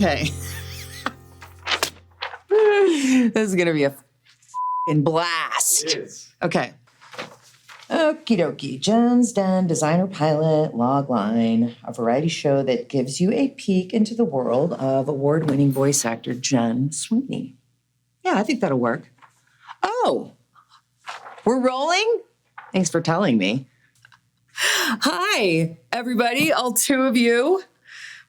Okay. This is going to be a f***ing blast. It is. Okay. Okie dokie. Jen's Den, designer pilot, logline, a variety show that gives you a peek into the world of award-winning voice actor Jen Sweeney. Yeah, I think that'll work. Oh, we're rolling? Thanks for telling me. Hi, everybody, all two of you.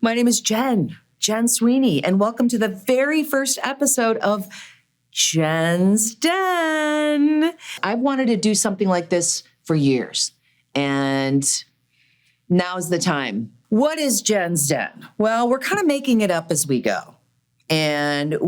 My name is Jen Sweeney, and welcome to the very first episode of Jen's Den. I've wanted to do something like this for years, and now's the time. What is Jen's Den? Well, we're kind of making it up as we go. And I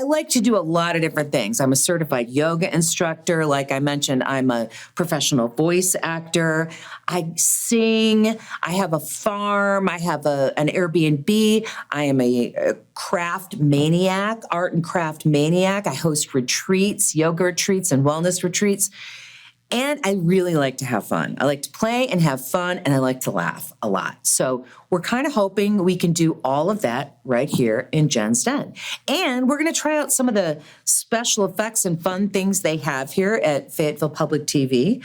like to do a lot of different things. I'm a certified yoga instructor. Like I mentioned, I'm a professional voice actor. I sing. I have a farm. I have an Airbnb. I am a craft maniac, art and craft maniac. I host retreats, yoga retreats and wellness retreats. And I really like to have fun. I like to play and have fun, and I like to laugh a lot. So we're kind of hoping we can do all of that right here in Jen's Den. And we're going to try out some of the special effects and fun things they have here at Fayetteville Public TV.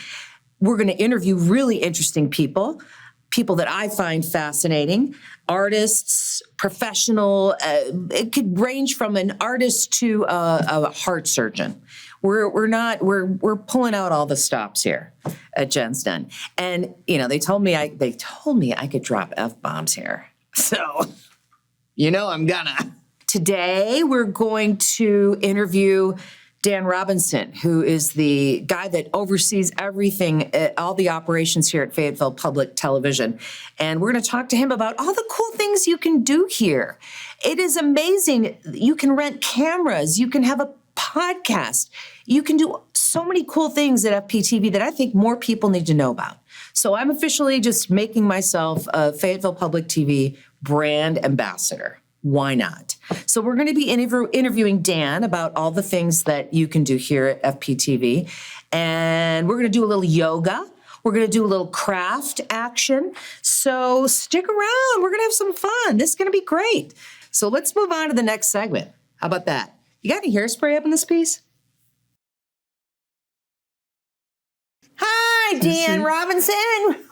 We're going to interview really interesting people that I find fascinating, artists, professional. It could range from an artist to a heart surgeon. We're pulling out all the stops here at Jen's Den. And they told me I could drop F-bombs here. So I'm gonna. Today we're going to interview Dan Robinson, who is the guy that oversees everything, all the operations here at Fayetteville Public Television. And we're going to talk to him about all the cool things you can do here. It is amazing. You can rent cameras. You can have a podcast. You can do so many cool things at FPTV that I think more people need to know about. So I'm officially just making myself a Fayetteville Public TV brand ambassador. Why not? So we're going to be interviewing Dan about all the things that you can do here at FPTV. And we're going to do a little yoga. We're going to do a little craft action. So stick around. We're going to have some fun. This is going to be great. So let's move on to the next segment. How about that? You got any hairspray up in this piece? Hi, Dan Robinson.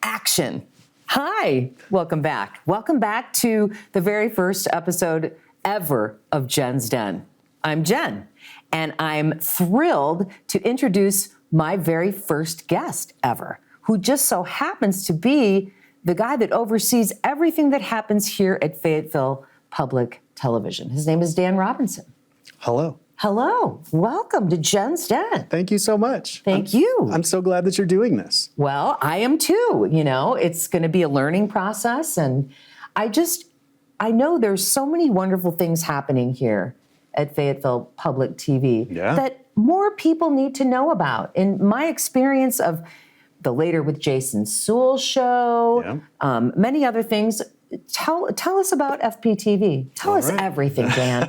Action. Hi, welcome back. Welcome back to the very first episode ever of Jen's Den. I'm Jen, and I'm thrilled to introduce my very first guest ever, who just so happens to be the guy that oversees everything that happens here at Fayetteville Public Television. His name is Dan Robinson. Hello. Hello. Welcome to Jen's Den. Thank you so much. Thank you. I'm so glad that you're doing this. Well, I am too. It's going to be a learning process. And I know there's so many wonderful things happening here at Fayetteville Public TV that more people need to know about. In my experience of the Later with Jason Sewell show, many other things, tell us about FPTV. Tell us everything, Dan.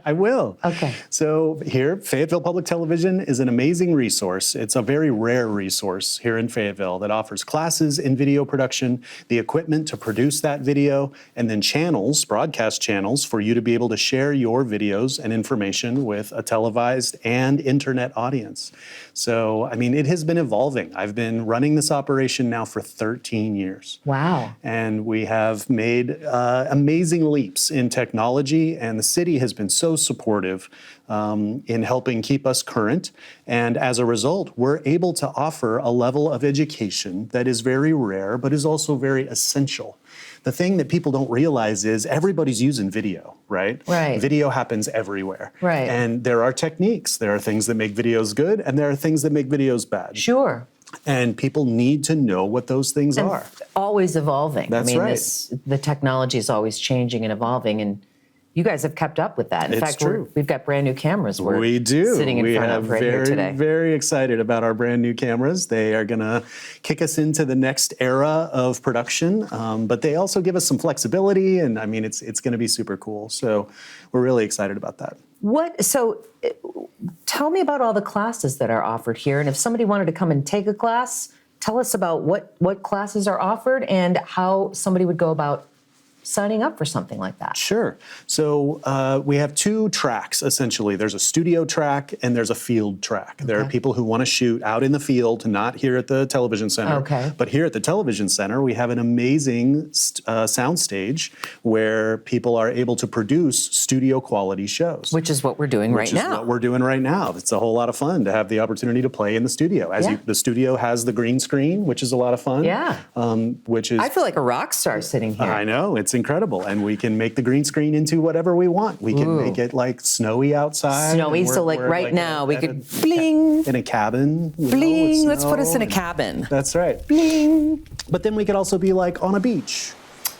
I will. Okay. So here, Fayetteville Public Television is an amazing resource. It's a very rare resource here in Fayetteville that offers classes in video production, the equipment to produce that video, and then channels, broadcast channels, for you to be able to share your videos and information with a televised and internet audience. So, it has been evolving. I've been running this operation now for 13 years. Wow. And we have made amazing leaps in technology, and the city has been so supportive in helping keep us current. And as a result, we're able to offer a level of education that is very rare, but is also very essential. The thing that people don't realize is everybody's using video, right? Right. Video happens everywhere. Right. And there are techniques. There are things that make videos good, and there are things that make videos bad. Sure. And people need to know what those things are. Always evolving. That's right. The technology is always changing and evolving, and you guys have kept up with that. In fact, we've got brand new cameras. We do. Sitting in front of right here today. Very excited about our brand new cameras. They are going to kick us into the next era of production, but they also give us some flexibility, and it's going to be super cool. So we're really excited about that. Tell me about all the classes that are offered here, and if somebody wanted to come and take a class, tell us about what classes are offered and how somebody would go about signing up for something like that. Sure. So we have two tracks, essentially. There's a studio track and there's a field track. There are people who want to shoot out in the field, not here at the television center. Okay. But here at the television center, we have an amazing sound stage where people are able to produce studio quality shows. Which is what we're doing right Which is now. what we're doing right now. It's a whole lot of fun to have the opportunity to play in the studio. The studio has the green screen, which is a lot of fun. Yeah. Which is I feel like a rock star sitting here. I know, it's incredible. And we can make the green screen into whatever we want. We can make it like snowy outside. Snowy, and so like we're right now we at could bling, in a cabin. you know, with bling. Let's put us snow in a and- cabin. That's right. Bling. But then we could also be like on a beach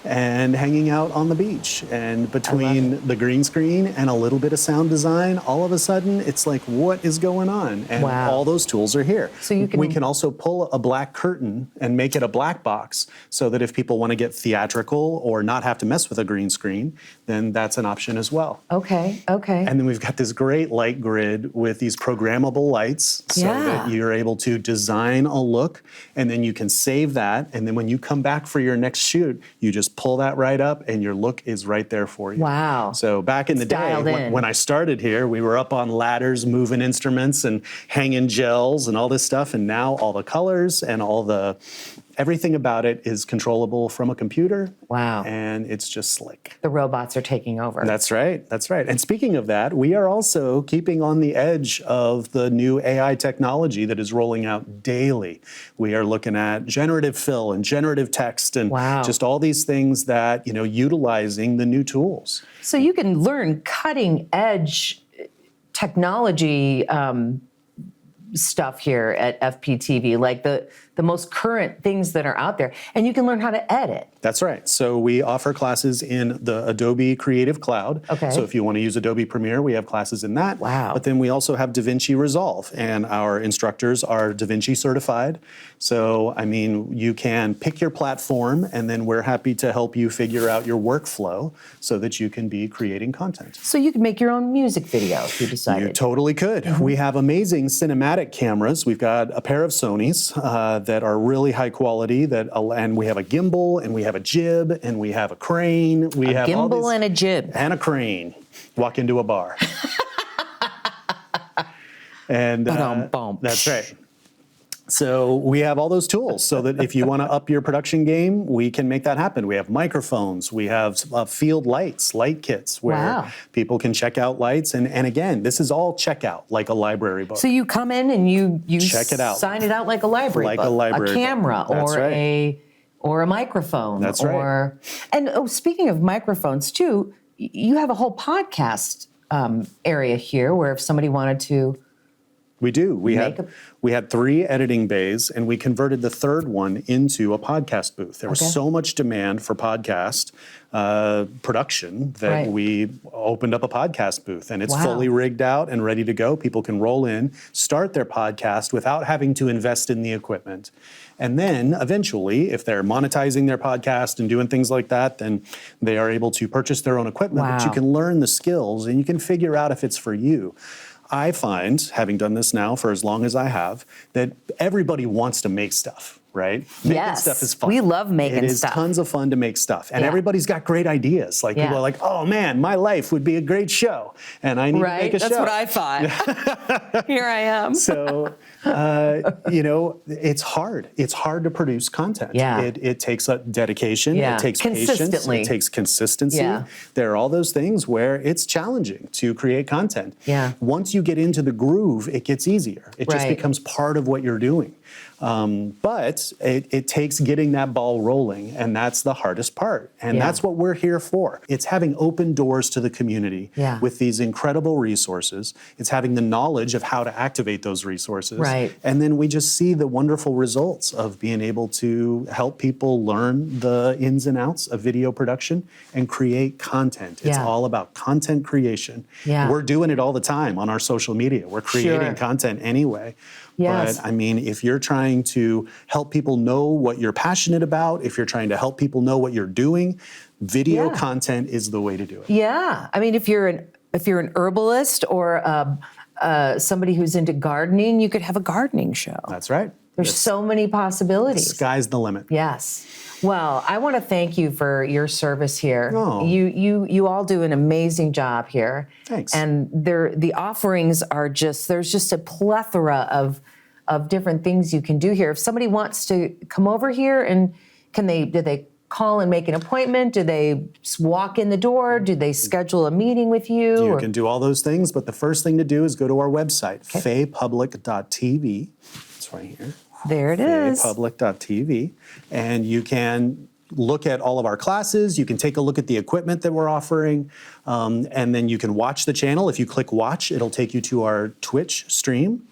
and hanging out on the beach. And between the green screen and a little bit of sound design, all of a sudden it's like, what is going on? And Wow. all those tools are here. So you can- we can also pull a black curtain and make it a black box so that if people want to get theatrical or not have to mess with a green screen, then that's an option as well. Okay. And then we've got this great light grid with these programmable lights so that you're able to design a look and then you can save that. And then when you come back for your next shoot, you just pull that right up and your look is right there for you. Wow. So back in the day, dialed in. when I started here, we were up on ladders, moving instruments and hanging gels and all this stuff. And now all the colors and everything about it is controllable from a computer. Wow. And it's just slick. The robots are taking over. That's right. That's right. And speaking of that, we are also keeping on the edge of the new AI technology that is rolling out daily. We are looking at generative fill and generative text and Wow. just all these things that, utilizing the new tools. So you can learn cutting edge technology stuff here at FPTV, like the most current things that are out there, and you can learn how to edit. That's right. So we offer classes in the Adobe Creative Cloud. Okay. So if you want to use Adobe Premiere, we have classes in that. Wow. But then we also have DaVinci Resolve, and our instructors are DaVinci certified. So, you can pick your platform, and then we're happy to help you figure out your workflow so that you can be creating content. So you can make your own music video if you decided. You totally could. Mm-hmm. We have amazing cinematic cameras. We've got a pair of Sonys that are really high quality, and we have a gimbal, and we have a jib, and we have a crane. We have all Gimbal these, and a jib. and a crane. Walk into a bar. And Ba-dum-bum. that's right. So we have all those tools so that if you want to up your production game, we can make that happen. We have microphones, we have field lights, light kits where Wow. people can check out lights. And again, this is all checkout like a library book. So you come in and you Check it out. sign it out like a library Like book, a library a book. camera, That's or right. a microphone. That's right. And speaking of microphones too, you have a whole podcast area here where if somebody wanted to. We do. We Make had 3 editing bays, and we converted the third one into a podcast booth. There was Okay. so much demand for podcast production that Right. we opened up a podcast booth, and it's Wow. fully rigged out and ready to go. People can roll in, start their podcast without having to invest in the equipment. And then eventually, if they're monetizing their podcast and doing things like that, then they are able to purchase their own equipment. But you Wow. can learn the skills and you can figure out if it's for you. I find, having done this now for as long as I have, that everybody wants to make stuff, right? Making Yes. stuff is fun. We love making It is stuff. tons of fun to make stuff. And Yeah. everybody's got great ideas. Like people Yeah. are like, oh man, my life would be a great show. And I need to Right? make a That's show. what I thought. Here I am. So, it's hard. It's hard to produce content. Yeah. It takes a dedication. Yeah. It takes patience. Consistently. It takes consistency. Yeah. There are all those things where it's challenging to create content. Yeah. Once you get into the groove, it gets easier. It just Right. becomes part of what you're doing. But it takes getting that ball rolling, and that's the hardest part. And Yeah. that's what we're here for. It's having open doors to the community Yeah. with these incredible resources. It's having the knowledge of how to activate those resources. Right. And then we just see the wonderful results of being able to help people learn the ins and outs of video production and create content. It's Yeah. all about content creation. Yeah. We're doing it all the time on our social media. We're creating Sure. content anyway. Yes. But if you're trying to help people know what you're passionate about, if you're trying to help people know what you're doing, video Yeah. content is the way to do it. Yeah, I mean, if you're an herbalist or somebody who's into gardening, you could have a gardening show. That's right. There's so many possibilities. Sky's the limit. Yes. Well, I want to thank you for your service here. Oh. You all do an amazing job here. Thanks. And the offerings are there's just a plethora of different things you can do here. If somebody wants to come over here, and do they call and make an appointment? Do they just walk in the door? Do they schedule a meeting with you? You can do all those things, but the first thing to do is go to our website, faypublic.tv. It's right here. There it is. faypublic.tv, and you can look at all of our classes. You can take a look at the equipment that we're offering, and then you can watch the channel. If you click watch, it'll take you to our Twitch stream.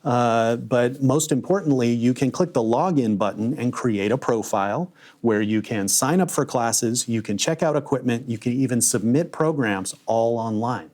But most importantly, you can click the login button and create a profile where you can sign up for classes, you can check out equipment, you can even submit programs all online.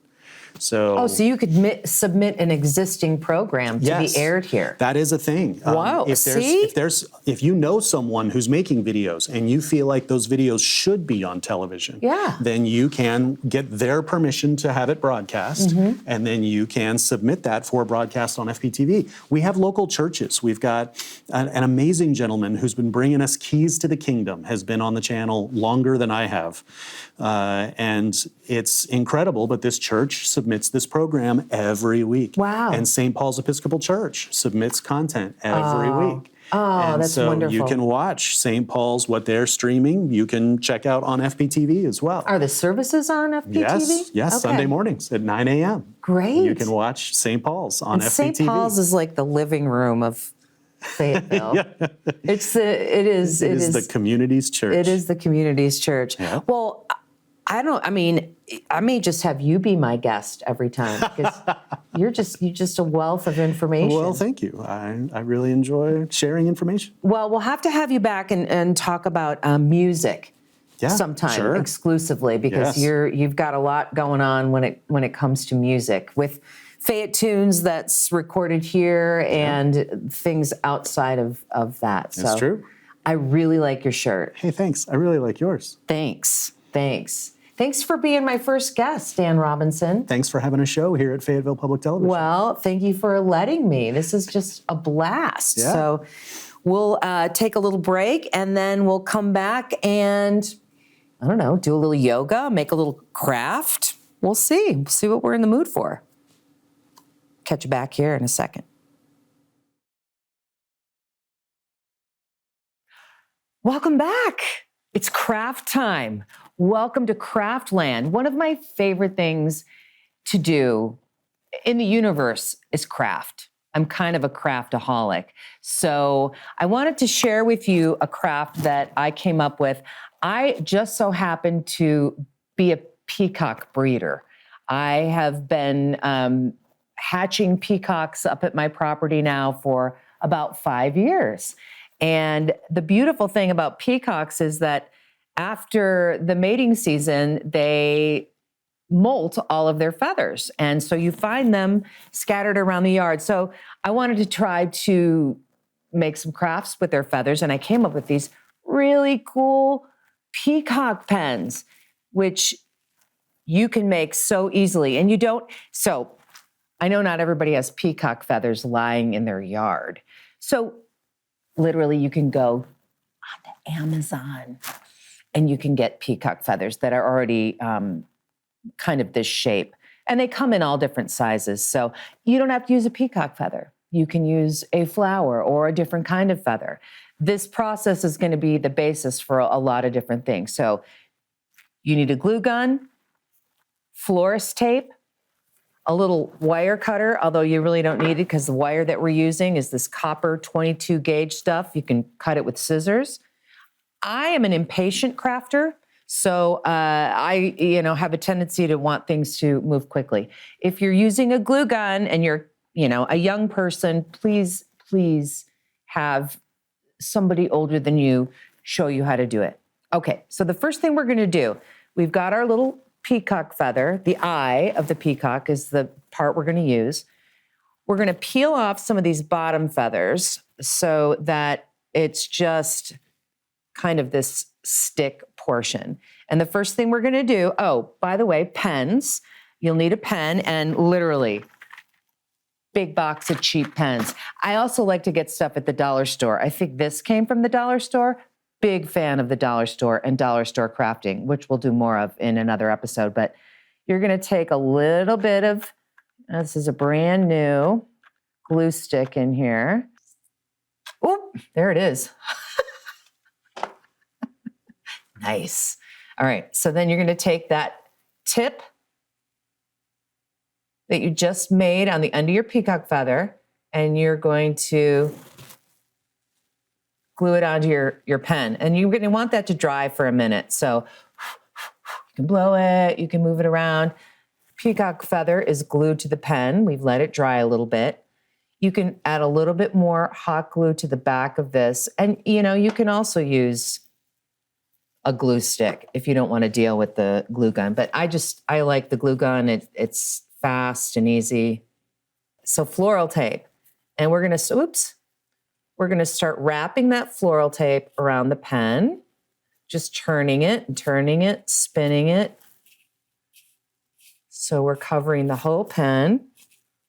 So you could submit an existing program to be aired here. That is a thing. Wow, If you know someone who's making videos and you feel like those videos should be on television, then you can get their permission to have it broadcast, and then you can submit that for broadcast on FPTV. We have local churches. We've got an amazing gentleman who's been bringing us keys to the kingdom, has been on the channel longer than I have. And it's incredible, but this church submits this program every week. Wow. And St. Paul's Episcopal Church submits content every week. Oh, that's wonderful. You can watch St. Paul's, what they're streaming, you can check out on FPTV as well. Are the services on FPTV? Yes, Okay. Sunday mornings at 9 a.m. Great. You can watch St. Paul's on FPTV. St. Paul's is like the living room of Fayetteville. It is the community's church. It is the community's church. Yeah. Well, I may just have you be my guest every time, because you're just a wealth of information. Well, thank you. I really enjoy sharing information. Well, we'll have to have you back and talk about music sometime exclusively, because you've got a lot going on when it comes to music with Fayette Tunes that's recorded here and things outside of that. That's true. I really like your shirt. Hey, thanks. I really like yours. Thanks. Thanks for being my first guest, Dan Robinson. Thanks for having a show here at Fayetteville Public Television. Well, thank you for letting me. This is just a blast. Yeah. So we'll take a little break, and then we'll come back and, I don't know, do a little yoga, make a little craft. We'll see. We'll see what we're in the mood for. Catch you back here in a second. Welcome back. It's craft time. Welcome to Craftland. One of my favorite things to do in the universe is craft. I'm kind of a craftaholic. So I wanted to share with you a craft that I came up with. I just so happen to be a peacock breeder. I have been hatching peacocks up at my property now for about 5 years. And the beautiful thing about peacocks is that after the mating season, they molt all of their feathers. And so you find them scattered around the yard. So I wanted to try to make some crafts with their feathers. And I came up with these really cool peacock pens, which you can make so easily. And so I know not everybody has peacock feathers lying in their yard. So literally you can go onto Amazon and you can get peacock feathers that are already kind of this shape. And they come in all different sizes. So you don't have to use a peacock feather. You can use a flower or a different kind of feather. This process is going to be the basis for a lot of different things. So you need a glue gun, florist tape, a little wire cutter, although you really don't need it because the wire that we're using is this copper 22 gauge stuff. You can cut it with scissors. I am an impatient crafter, so I have a tendency to want things to move quickly. If you're using a glue gun and you're a young person, please have somebody older than you show you how to do it. Okay, so the first thing we're going to do, we've got our little peacock feather. The eye of the peacock is the part we're going to use. We're going to peel off some of these bottom feathers so that it's just kind of this stick portion. And the first thing we're going to do, oh, by the way, pens. You'll need a pen, and literally big box of cheap pens. I also like to get stuff at the dollar store. I think this came from the dollar store. Big fan of the dollar store and dollar store crafting, which we'll do more of in another episode. But you're going to take a little bit of, this is a brand new glue stick in here. Oh, there it is. Nice. All right, so then you're going to take that tip that you just made on the end of your peacock feather, and you're going to glue it onto your pen. And you're going to want that to dry for a minute. So you can blow it, you can move it around. Peacock feather is glued to the pen. We've let it dry a little bit. You can add a little bit more hot glue to the back of this. And you can also use a glue stick if you don't want to deal with the glue gun. But I like the glue gun. It's fast and easy. So floral tape. And we're going to start wrapping that floral tape around the pen, just turning it, spinning it. So we're covering the whole pen.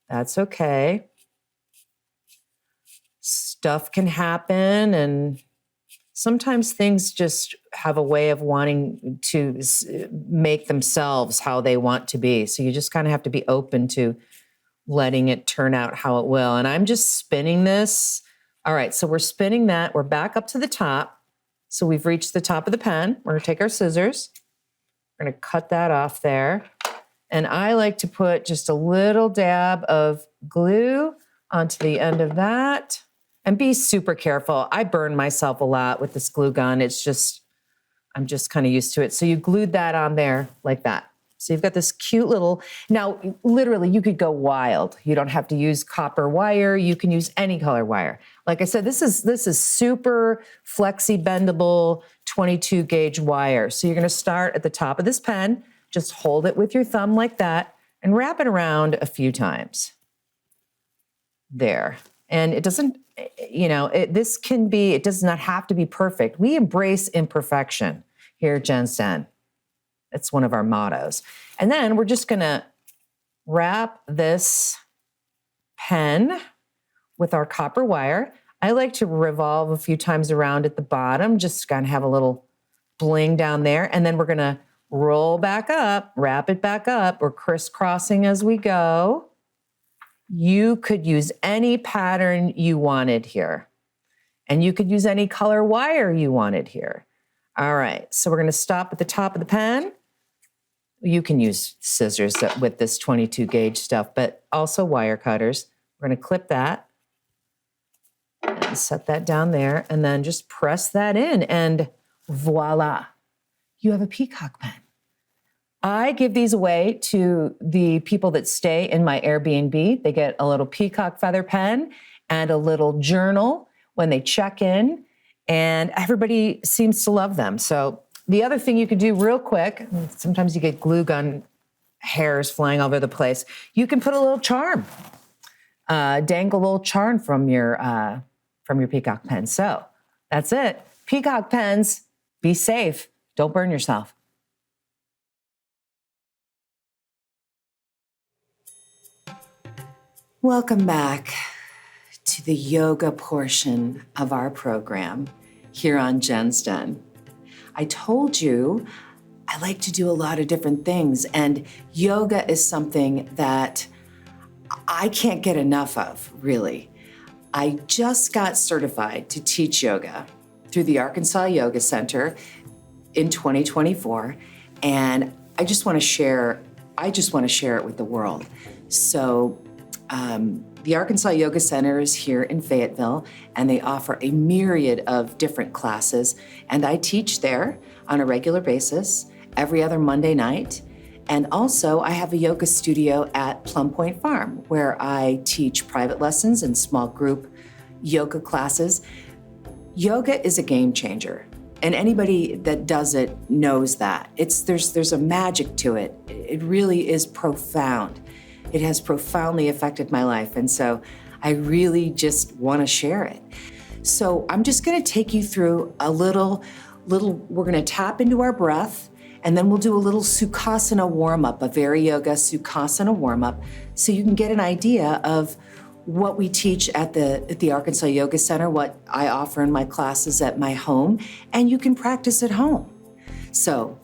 That's okay. Stuff can happen, and sometimes things just have a way of wanting to make themselves how they want to be. So you just kind of have to be open to letting it turn out how it will. And I'm just spinning this. All right, so we're spinning that. We're back up to the top. So we've reached the top of the pen. We're going to take our scissors. We're going to cut that off there. And I like to put just a little dab of glue onto the end of that. And be super careful. I burn myself a lot with this glue gun. I'm just kind of used to it. So you glued that on there like that. So you've got this cute little, now literally you could go wild. You don't have to use copper wire. You can use any color wire. Like I said, this is super flexi bendable 22 gauge wire. So you're gonna start at the top of this pen, just hold it with your thumb like that and wrap it around a few times. There. And it doesn't, it does not have to be perfect. We embrace imperfection here at Jen's Den. It's one of our mottos. And then we're just gonna wrap this pen with our copper wire. I like to revolve a few times around at the bottom, just kind of have a little bling down there. And then we're gonna roll back up, wrap it back up. We're crisscrossing as we go. You could use any pattern you wanted here. And you could use any color wire you wanted here. All right, so we're gonna stop at the top of the pen. You can use scissors with this 22 gauge stuff, but also wire cutters. We're gonna clip that and set that down there and then just press that in and voila, you have a peacock pen. I give these away to the people that stay in my Airbnb. They get a little peacock feather pen and a little journal when they check in, and everybody seems to love them. So the other thing you could do real quick, sometimes you get glue gun hairs flying all over the place. You can put a little charm, dangle a little charm from your peacock pen. So that's it. Peacock pens, be safe. Don't burn yourself. Welcome back to the yoga portion of our program here on Jen's Den. I told you I like to do a lot of different things, and yoga is something that I can't get enough of, really. I just got certified to teach yoga through the Arkansas Yoga Center in 2024, and I just want to share it with the world. So the Arkansas Yoga Center is here in Fayetteville, and they offer a myriad of different classes, and I teach there on a regular basis every other Monday night. And also I have a yoga studio at Plum Point Farm where I teach private lessons and small group yoga classes. Yoga is a game changer, and anybody that does it knows that. There's a magic to it. It really is profound. It has profoundly affected my life, and so I really just want to share it. So I'm just going to take you through a little, we're going to tap into our breath, And then we'll do a little Sukhasana warm-up, a Very Yoga Sukhasana warm-up, so you can get an idea of what we teach at the Arkansas Yoga Center, what I offer in my classes at my home, and you can practice at home. So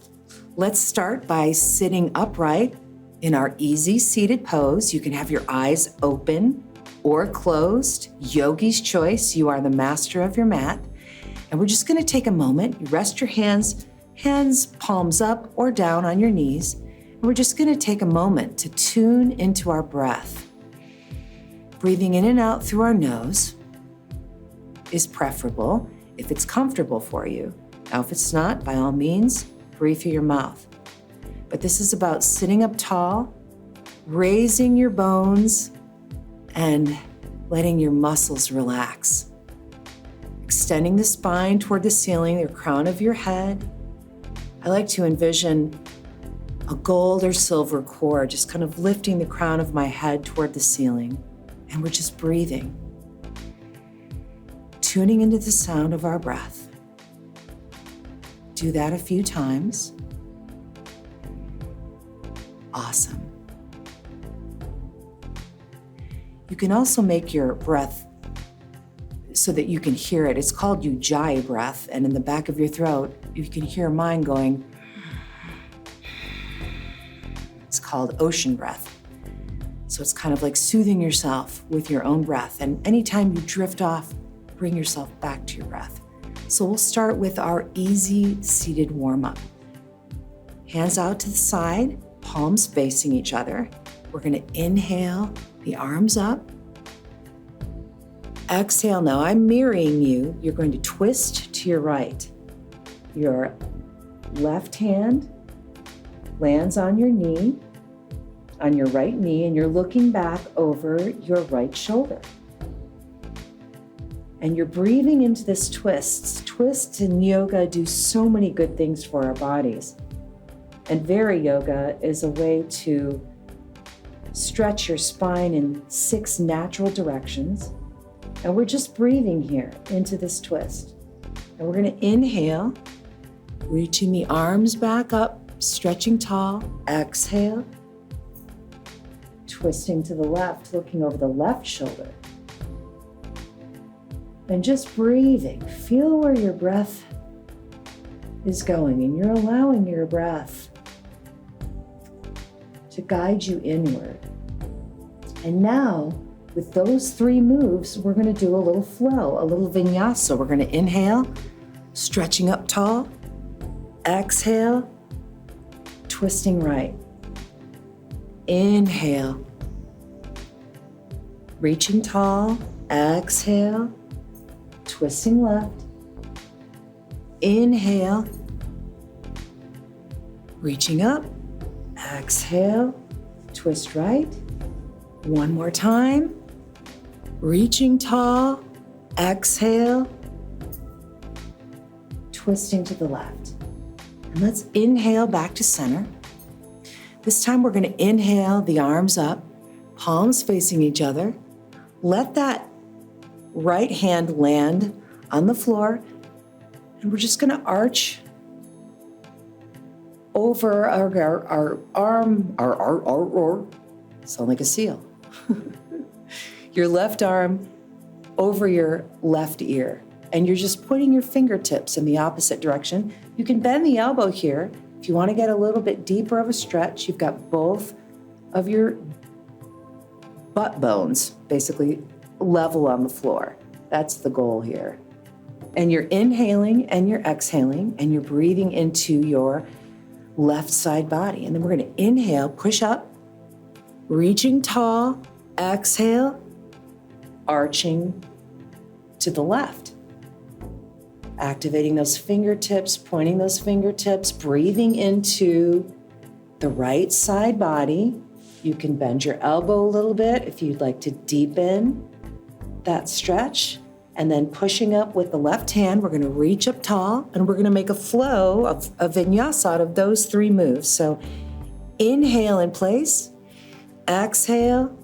let's start by sitting upright in our easy seated pose. You can have your eyes open or closed, yogi's choice. You are the master of your mat. And we're just gonna take a moment. You rest your hands palms up or down on your knees. And we're just gonna take a moment to tune into our breath. Breathing in and out through our nose is preferable if it's comfortable for you. Now, if it's not, by all means, breathe through your mouth. But this is about sitting up tall, raising your bones, and letting your muscles relax. Extending the spine toward the ceiling, the crown of your head. I like to envision a gold or silver cord just kind of lifting the crown of my head toward the ceiling. And we're just breathing, tuning into the sound of our breath. Do that a few times. Awesome. You can also make your breath so that you can hear it. It's called Ujjayi breath, and in the back of your throat, you can hear mine going. It's called ocean breath. So it's kind of like soothing yourself with your own breath. And anytime you drift off, bring yourself back to your breath. So we'll start with our easy seated warm-up. Hands out to the side, palms facing each other. We're gonna inhale, the arms up. Exhale, now I'm mirroring you. You're going to twist to your right. Your left hand lands on your knee, on your right knee, and you're looking back over your right shoulder. And you're breathing into this twist. Twists in yoga do so many good things for our bodies. And Very Yoga is a way to stretch your spine in 6 natural directions. And we're just breathing here into this twist. And we're gonna inhale, reaching the arms back up, stretching tall. Exhale. Twisting to the left, looking over the left shoulder. And just breathing. Feel where your breath is going, and you're allowing your breath to guide you inward. And now, with those 3 moves, we're going to do a little flow, a little vinyasa. We're going to inhale, stretching up tall. Exhale, twisting right. Inhale, reaching tall. Exhale, twisting left. Inhale, reaching up. Exhale, twist right. One more time. Reaching tall. Exhale, twisting to the left. And let's inhale back to center. This time we're going to inhale the arms up, palms facing each other. Let that right hand land on the floor, and we're just going to arch over our arm, sound like a seal. Your left arm over your left ear, and you're just putting your fingertips in the opposite direction. You can bend the elbow here. If you want to get a little bit deeper of a stretch, you've got both of your butt bones basically level on the floor. That's the goal here. And you're inhaling and you're exhaling, and you're breathing into your left side body. And then we're going to inhale, push up, reaching tall, exhale, arching to the left. Activating those fingertips, pointing those fingertips, breathing into the right side body. You can bend your elbow a little bit if you'd like to deepen that stretch. And then pushing up with the left hand, we're going to reach up tall, and we're going to make a flow of a vinyasa out of those 3 moves. So inhale in place, exhale,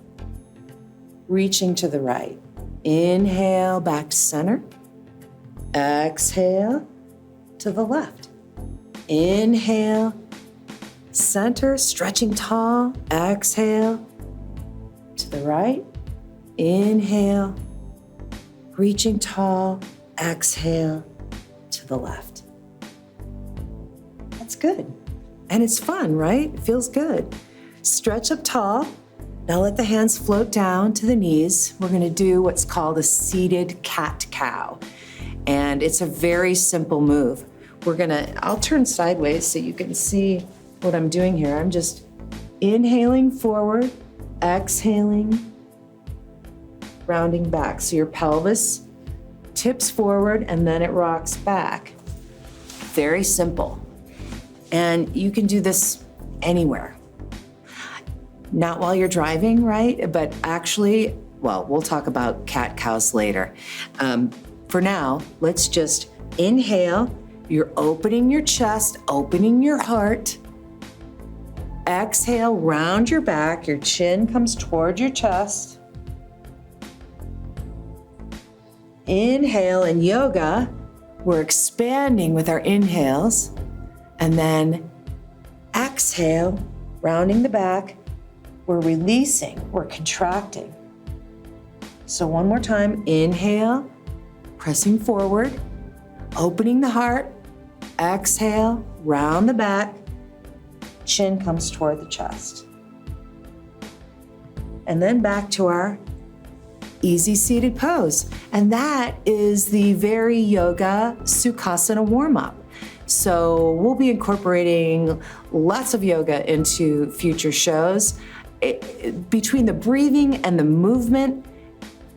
reaching to the right. Inhale back to center. Exhale to the left. Inhale, center, stretching tall. Exhale to the right. Inhale, reaching tall. Exhale to the left. That's good. And it's fun, right? It feels good. Stretch up tall. Now let the hands float down to the knees. We're gonna do what's called a seated cat-cow. And it's a very simple move. I'll turn sideways so you can see what I'm doing here. I'm just inhaling forward, exhaling, rounding back. So your pelvis tips forward and then it rocks back. Very simple. And you can do this anywhere. Not while you're driving, right? But actually, well, we'll talk about cat-cows later. For now, let's just inhale. You're opening your chest, opening your heart. Exhale, round your back. Your chin comes toward your chest. Inhale in yoga. We're expanding with our inhales. And then exhale, rounding the back. We're releasing, we're contracting. So one more time, inhale, pressing forward, opening the heart. Exhale, round the back. Chin comes toward the chest. And then back to our easy seated pose. And that is the very yoga Sukhasana warm-up. So we'll be incorporating lots of yoga into future shows. Between the breathing and the movement,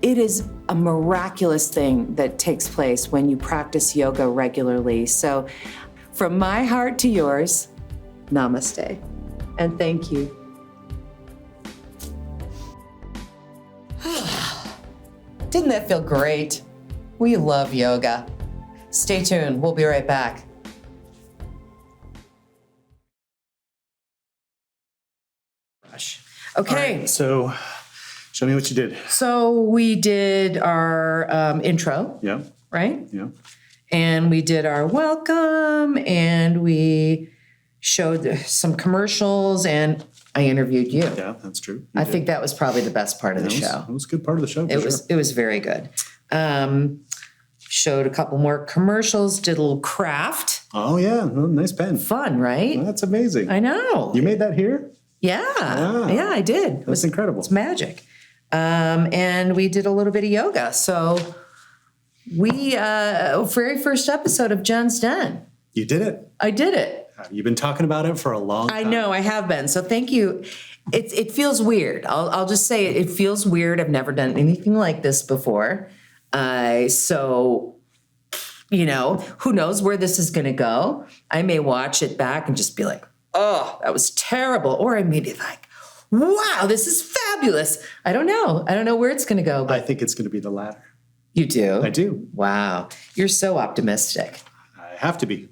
it is a miraculous thing that takes place when you practice yoga regularly. So from my heart to yours, namaste, and thank you. Didn't that feel great? We love yoga. Stay tuned, we'll be right back. Okay. All right, so show me what you did. So we did our intro, Yeah, right? yeah. And we did our welcome, and we showed some commercials, and I interviewed you. Yeah, that's true. I think that was probably the best part of the show. It was a good part of the show. It was very good. Showed a couple more commercials, did a little craft. Oh yeah, oh, nice pen. Fun, right? That's amazing. I know. You made that here? Yeah, I did. That's incredible. It's magic. And we did a little bit of yoga. So we, very first episode of Jen's Den. You did it. I did it. You've been talking about it for a long time. I know, I have been. So thank you. It feels weird. I'll just say it feels weird. I've never done anything like this before. So, you know, who knows where this is going to go. I may watch it back and just be like, oh, that was terrible. Or I may be like, wow, this is fabulous. I don't know. I don't know where it's going to go. But I think it's going to be the latter. You do? I do. Wow. You're so optimistic. I have to be.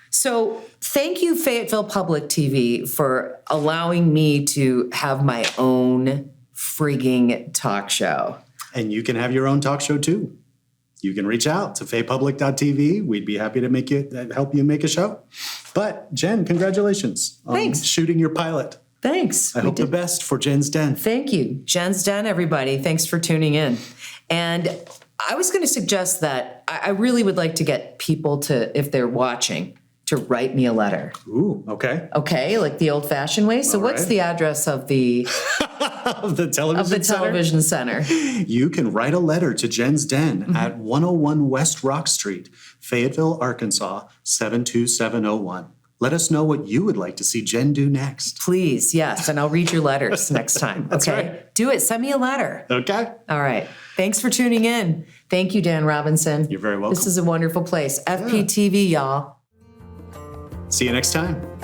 So thank you, Fayetteville Public TV, for allowing me to have my own frigging talk show. And you can have your own talk show too. You can reach out to faypublic.tv. We'd be happy to help you make a show. But Jen, congratulations on Thanks. shooting your pilot. Thanks. I hope the best for Jen's Den. Thank you. Jen's Den, everybody. Thanks for tuning in. And I was going to suggest that I really would like to get people to, if they're watching, to write me a letter. Ooh, okay. Okay, like the old-fashioned way. So what's right. the address of the Of the television center? television center? You can write a letter to Jen's Den at 101 West Rock Street, Fayetteville, Arkansas, 72701. Let us know what you would like to see Jen do next. Please, yes, and I'll read your letters next time. That's okay, right. Do it. Send me a letter. Okay. All right. Thanks for tuning in. Thank you, Dan Robinson. You're very welcome. This is a wonderful place. FPTV, y'all. See you next time.